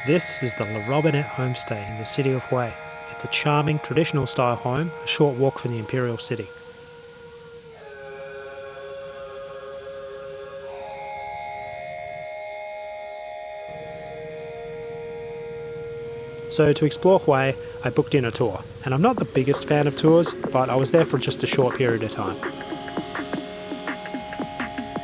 This is the La Robinette homestay in the city of Hue. It's a charming, traditional style home, a short walk from the Imperial city. So to explore Hue, I booked in a tour. And I'm not the biggest fan of tours, but I was there for just a short period of time.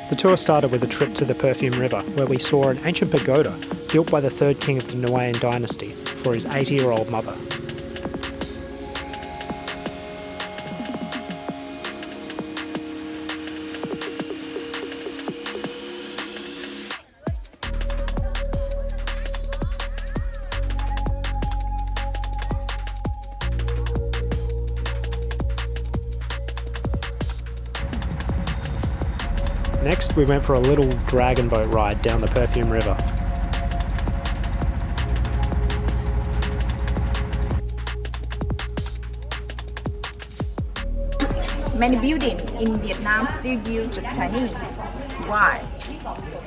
The tour started with a trip to the Perfume River, where we saw an ancient pagoda built by the third king of the Nguyen dynasty for his 80-year-old mother. Next, we went for a little dragon boat ride down the Perfume River. Many buildings in Vietnam still use the Chinese. Why?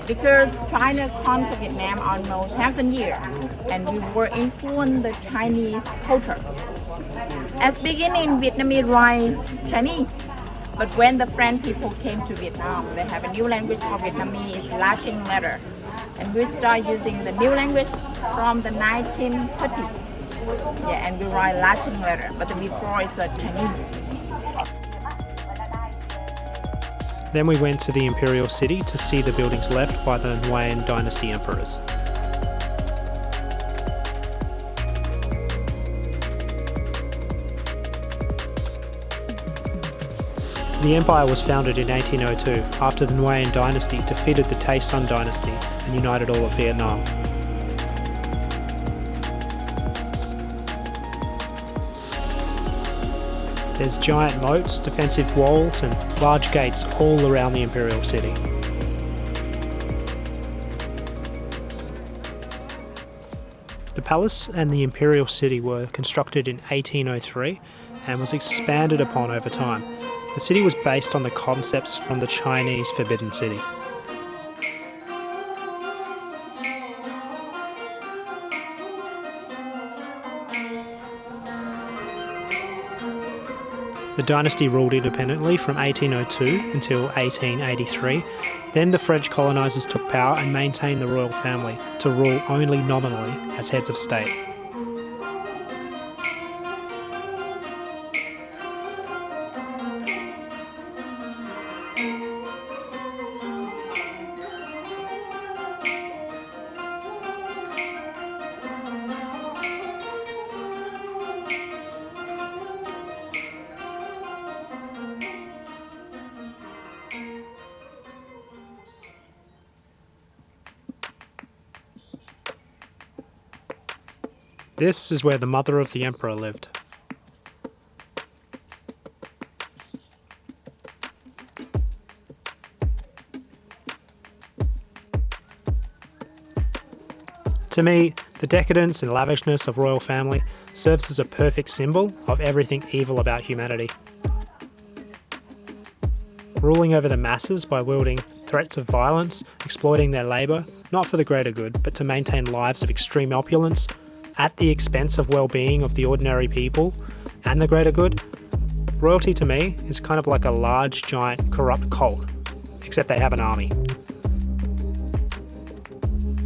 Because China conquered Vietnam almost 1,000 years, and we were influenced the Chinese culture. At the beginning, Vietnamese write Chinese, but when the French people came to Vietnam, they have a new language for Vietnamese, Latin letter, and we start using the new language from the 1930s. Yeah, and we write Latin letter, but before it's a Chinese. Then we went to the Imperial city to see the buildings left by the Nguyen dynasty emperors. The empire was founded in 1802 after the Nguyen dynasty defeated the Tay Son dynasty and united all of Vietnam. There's giant moats, defensive walls and large gates all around the Imperial city. The palace and the Imperial city were constructed in 1803 and was expanded upon over time. The city was based on the concepts from the Chinese Forbidden City. The dynasty ruled independently from 1802 until 1883. Then the French colonisers took power and maintained the royal family to rule only nominally as heads of state. This is where the mother of the emperor lived. To me, the decadence and lavishness of royal family serves as a perfect symbol of everything evil about humanity. Ruling over the masses by wielding threats of violence, exploiting their labour, not for the greater good, but to maintain lives of extreme opulence, at the expense of well-being of the ordinary people and the greater good. Royalty to me is kind of like a large, giant, corrupt cult, except they have an army.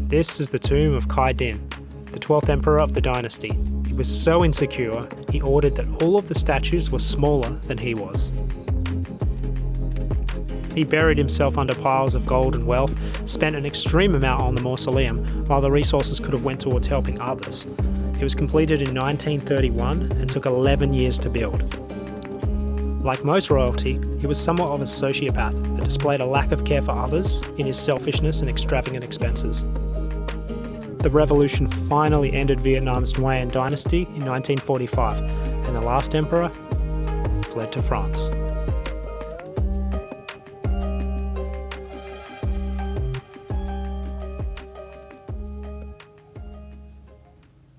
This is the tomb of Khai Dinh, the 12th emperor of the dynasty. He was so insecure, he ordered that all of the statues were smaller than he was. He buried himself under piles of gold and wealth, spent an extreme amount on the mausoleum, while the resources could have went towards helping others. It was completed in 1931 and took 11 years to build. Like most royalty, he was somewhat of a sociopath that displayed a lack of care for others in his selfishness and extravagant expenses. The revolution finally ended Vietnam's Nguyen dynasty in 1945, and the last emperor fled to France.